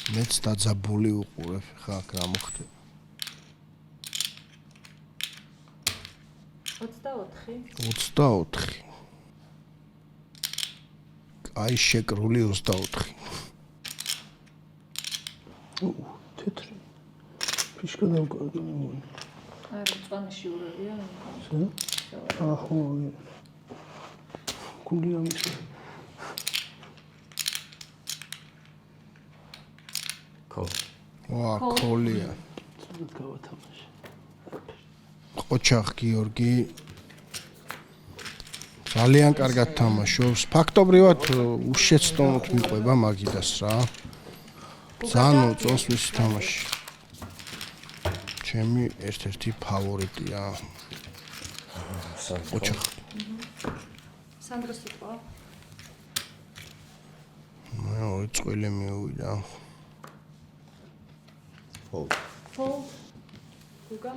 მეც დაძაბული უყურებ, ხა აქ რა მოხდება? 24. აი შეკრული 24. თეთრი. ფიშკა დამკარგული. არა, წვანი შიურებია. ახო. გული ამის. ვა, ქოლია. გავათამაშე. ყოჩახ გიორგი ძალიან კარგად თამაშობს. ფაქტობრივად უშეცდომოდ მიყვება მაგიდას რა. ძალიან მოწონს მისი თამაში. ჩემი ერთ-ერთი ფავორიტია. ყოჩახ. სანდრო სიტყვა? მე ორი წყვილი მივიდა. ფოლდ. ფოლდ? გუგა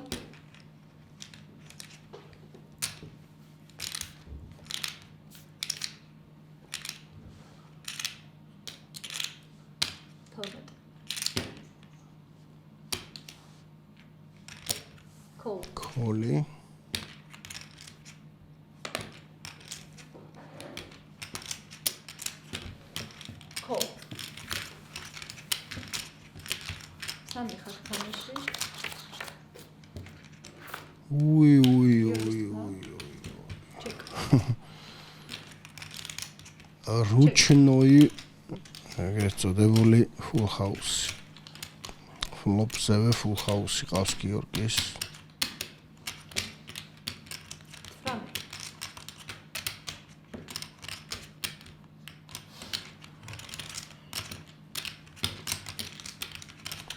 Koli. Call. Sami ხარ თამაში. Ui. Ручной, ეგრეთ წოდებული full house. Flop-ზევე full house ყავს გიორგის.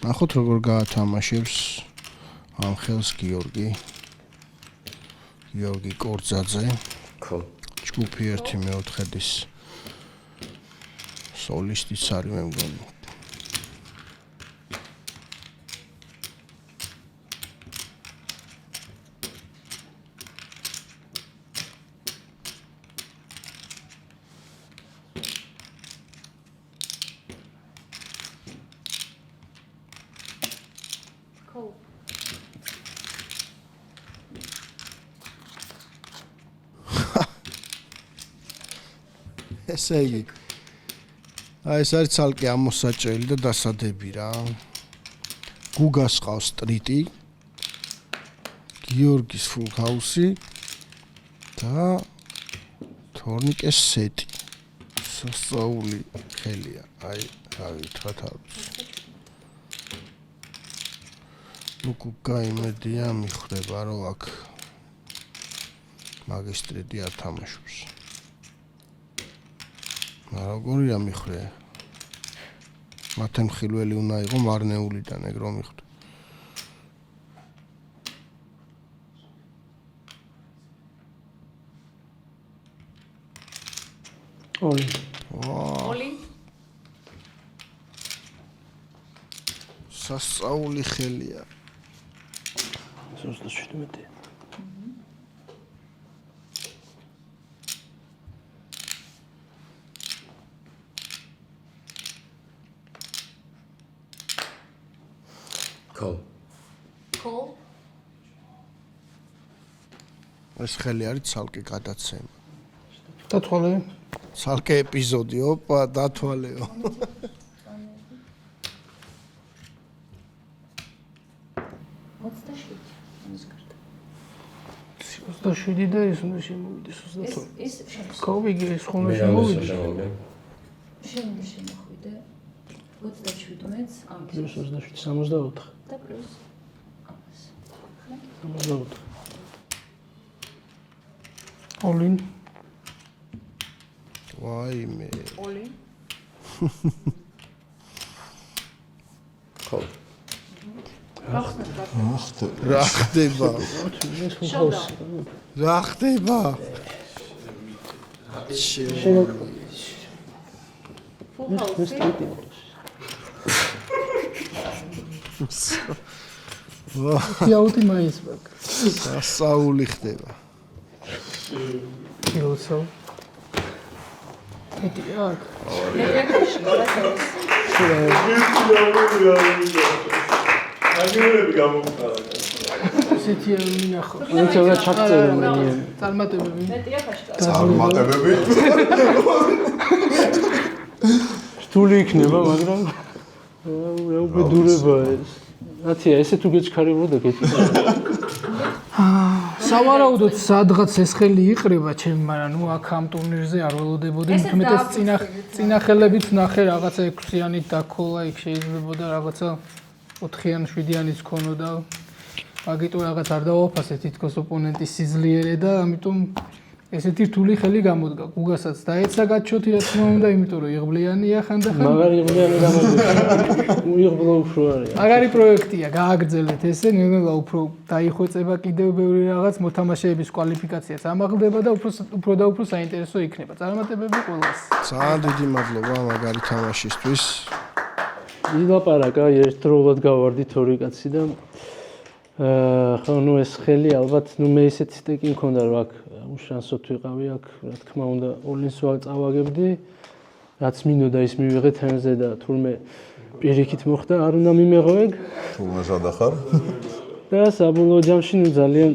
ნახოთ როგორ გაათამაშებს ამ ხელს გიორგი კორძაძე. ხო. ჯგუფი 1/4-ის სოლისტიც არის მე მგონი. ესე იგი აი ეს არის ცალკე ამოსაჭრელი და დასადები რა. გუგას ყავს სტრიტი, გიორგის full house-ი და თორნიკეს სეტი. სასწაული ხელია. აი რა ვითხრათ არის. გუგა იმედია მიხვდება რომ აქ მაგისტრიტი არ თამაშობს. როგორია მიხრე? მათე მხილველი უნდა იყო მარნეულიდან ეგრო მიხვდა. Oli. სასწაული ხელია. 37. Call. ეს ხელი არის ცალკე გადაცემა. დათვალე. ცალკე ეპიზოდი, ოპა, დათვალეო. 27 და ის უნდა შემოვიდეს 28. ეს შემოს. კოვიგი ეს ხომ შემოვიდეს? შემოხვიდე. 27-ს ამ Plus 27, 64. და პლუს ამას. 64. Olin. ვაიმე. Oli. ხო. რა ხდება? რა ხდება? Full house. იაუტი მაინც მაგ. სასაული ხდება. კილოცო. ეტიაკ. აგიურები გამომხარა. ესეთი მინახო. Ինչ որ չակցել եմ։ წარმატებები. მეტია ფაშკა. წარმატებები. რთული იქნება, მაგრამ რა უბედურება ეს. ნაცია, ესე თუ გეჩქარებოდა და გეჩქარა. სავარაუდოდ სადღაც ეს ხელი იყრება ჩემ, მაგრამ ნუ აქ ამ ტურნირზე არ ველოდებოდი, უმეტეს წინახელებიც ნახე რაღაცა 6-იანით დაქოლა, იქ შეიძლებოდა რაღაცა 4-იან 7-იანიც ქონოდა. მაგიტო რაღაც არ დავაფასე თითქოს ოპონენტის სიძლიერე და ამიტომ ესეთი რთული ხელი გამოდგა. გუგასაც დაეცა გაჩოთი რა თქმა უნდა, იმიტომ რომ იღბლიანია ხანდახან. მაგარი იღბლიანი გამოდის. უიღბლო უფრო არის. მაგარი პროექტია, გააგრძელეთ ესე, ნელა უფრო დაიხვეწება კიდევ ბევრი რაღაც მოთამაშეების კვალიფიკაციაც ამაღლდება და უფრო და უფრო საინტერესო იქნება. წარმატებები ყველას. ძალიან დიდი მადლობა მაგარი თამაშისთვის. ილაპარაკა ერთდროულად გავარდით ორი კაცი და ხო, ნუ ეს ხელი ალბათ, ნუ მე ისეთ სტეკი მქონდა, რომ აქ უშანსოდ ვიყავი აქ, რა თქმა უნდა, ოლინს წავაგებდი. რაც მინდოდა ის მივიღე თემზე და თურმე პირიქით მოხდა, არ უნდა მიმეღო ეგ. თურმე სადახარ. და საბოლოო ჯამში ნუ ძალიან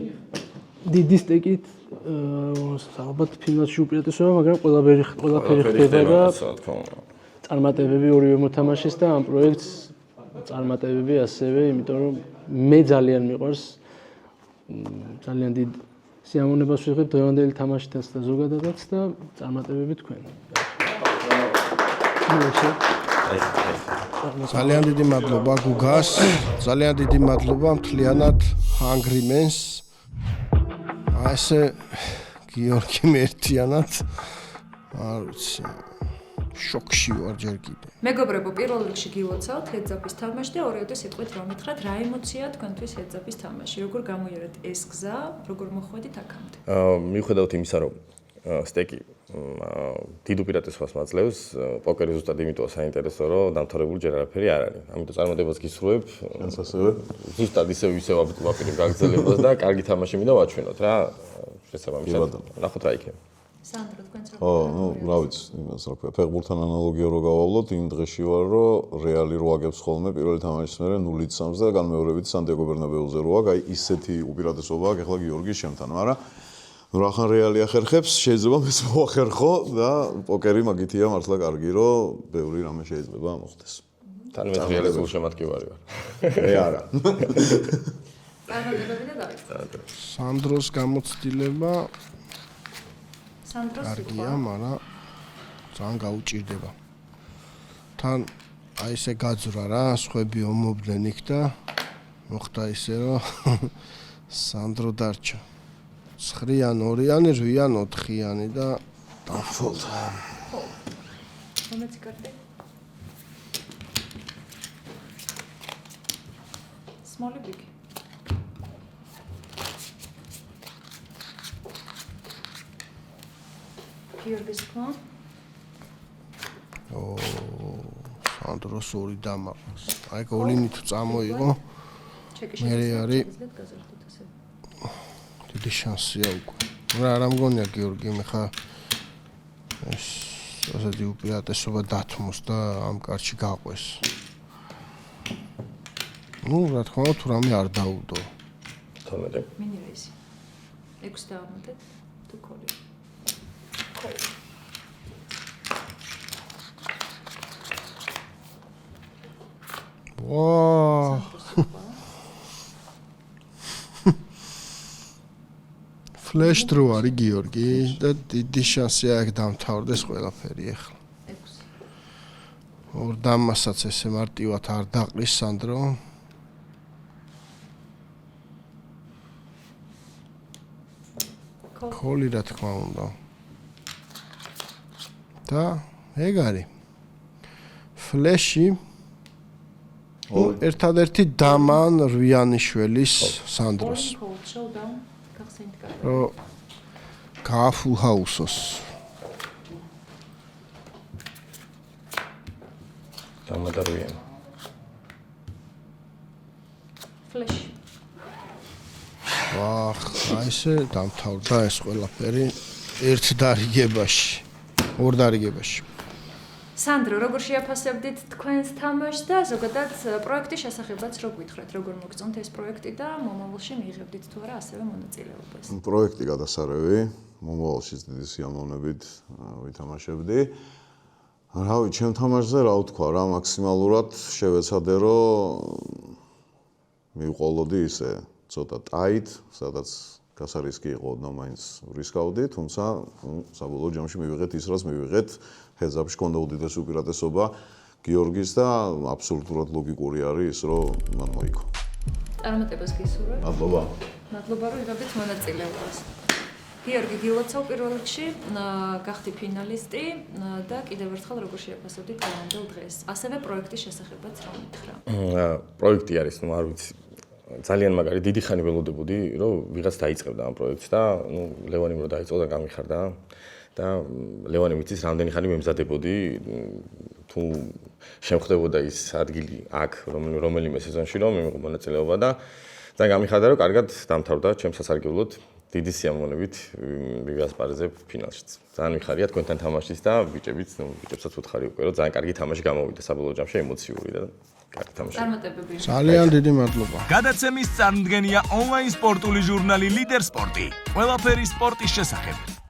დიდი სტეკით ალბათ ფინალში უპირატესობა, მაგრამ ყველაფერი ხდება და წარმატებები ორივე მოთამაშეს და ამ პროექტს წარმატებები ასევე, იმიტომ რომ მე ძალიან მიყვარს ძალიან დიდ სიამოვნებას ვიღებ დღევანდელი თამაშითაც და ზოგადადაც და წარმატებები თქვენ. ძალიან დიდი მადლობა გუგას, ძალიან დიდი მადლობა მთლიანად Hungry Men-ს. აი ესე გიორგი მერთიანად არ ვიცი შოქში ვარ ჯერ კიდე. მეგობრებო, პირველ რიგში გილოცავთ ჰედზაპის თამაში და ორევდე სიტყვით რომ მითხრათ რა ემოციაა თქვენთვის ჰედზაპის თამაში, როგორ გამოიერეთ ეს გზა, როგორ მოხვედით აქამდე? მიუხედავთ იმისა, რომ სტეკი დიდ უპირატესობას მაძლევს, პოკერი ზუსტად იმიტოა საინტერესო, რომ დამთავრებული ჯერ არაფერი არ არის. ამიტომ წარმატებას გისურვებ. ასევე ზუსტად ისევ ვაპირებ გაგრძელებას და კარგი თამაში მინდა ვაჩვენოთ რა. შესაბამისად, ნახოთ რა იქნება. სანდრო, თქვენც რა? ნუ რა ვიცი, იმას რა ქვია, ფეხბურთთან ანალოგია რო გავავლოთ, იმ დღეში ვარ, რომ რეალი რო აგებს ხოლმე პირველი თამაშის მერე 0-3 და განმეორებით სანტიაგო ბერნაბეუზე რო აგ, აი ისეთი უპირატესობა აქვს ახლა გიორგის შემთან, მაგრამ რახან რეალი ახერხებს, შეიძლება მეც მოახერხო და პოკერი მაგითია მართლა კარგი, რომ ბევრი რამე შეიძლება მოხდეს. თან მე რეალიზ გულშემატკივარი ვარ. მე არა. წარმატებები და დაიწყოთ. სანდროს გამოცდილება სანდროს კარგია, მაგრამ ძალიან გაუჭირდება. თან აი ესე გაძვრა რა, სხვები ომობდნენ იქ და მოხდა ისე, რომ სანდრო დარჩა. 9-იან, 2-იანი, 8-იან, 4-იანი და დაფოლდა. მომეც კარტი. Small big. გიორგის ხო? სანდროს ორი დამაყროს. აი გოლინი თუ წამოიღო, მე არის დიდი შანსია უკვე. რა მგონია გიორგი, მე ხა ეს ასეთი უპირატესობა დათმოს და ამ კარტში გაყვეს. ნუ რა თქმა უნდა, თუ რამე არ დაუდო. თორმეტე. მინი რეისი. 6 დავამატეთ თუ ქოლი. ვაა. ფლეშ დრო არის გიორგი და დიდი შანსია აქ დამთავრდეს ყველაფერი ახლა. 6. ორ დამასაც ესე მარტივად არ დაყრის სანდრო. ქოლი რა თქმა უნდა. და ეგ არის. ფლეში ერთადერთი დამან რვიანიშვილის სანდროს. რო გააფულ ჰაუსოს. დამადარვიან. ფლეშ. ვახ, აი ესე დამთავრდა ეს ყველაფერი ერთ დარიგებაში, ორ დარიგებაში. სანდრო, როგორ შეაფასებდით თქვენს თამაშს და ზოგადად პროექტის შესახებაც რო გითხრათ, როგორ მოგწონთ ეს პროექტი და მომავალში მიიღებდით თუ არა ასევე მონაწილეობას? პროექტი გადასარევი, მომავალში დიდი სიამოვნებით ვითამაშებდი. რა ვიცი, ჩემ თამაშზე რა ვთქვა რა, მაქსიმალურად შევეცადე, რომ მივყოლოდი ისე ცოტა ტაით, სადაც გასარისკი იყო და მაინც რისკავდი, თუმცა საბოლოო ჯამში მივიღეთ ის, რაც მივიღეთ. ჰედზაპში კონდა უდიდესი უპირატესობა გიორგის და აბსოლუტურად ლოგიკური არის ის, რომ მან მოიგო. წარმატებას გისურვებ. მადლობა. მადლობა, რომ იღებდით მონაწილეობას. გიორგი, გილოცავ პირველ რიგში, გახდი ფინალისტი და კიდევ ერთხელ როგორ შეაფასებდით დღევანდელ დღეს. ასევე პროექტის შესახებაც რა მითხრა? პროექტი არის, ნუ არ ვიცი. ძალიან მაგარი, დიდი ხანი ველოდებოდი, რომ ვიღაც დაიწყებდა ამ პროექტს და ნუ ლევანიმ რო დაიწყო და გამიხარდა. და ლევანი მიწის რამდენი ხანი მემზადებოდი თუ შემხდებოდა ის ადგილი აქ რომელიმე სეზონში რომ მიმიღო მონაწილეობა და და გამიხარდა რომ კარგად დამთავრდა ჩემს სასარგებლოდ დიდი სიამოვნებით ვიასპარეზებ ფინალშიც. ძალიან მიხარია თქვენთან თამაშის და ბიჭებსაც უთხარი უკვე რომ ძალიან კარგი თამაში გამოვიდა საბოლოო ჯამში ემოციური და კარგი თამაში. წარმატებები. ძალიან დიდი მადლობა. გადაცემის წარმოდგენია ონლაინ სპორტული ჟურნალი ლიდერ სპორტი. ყველაფერი სპორტის შესახებ.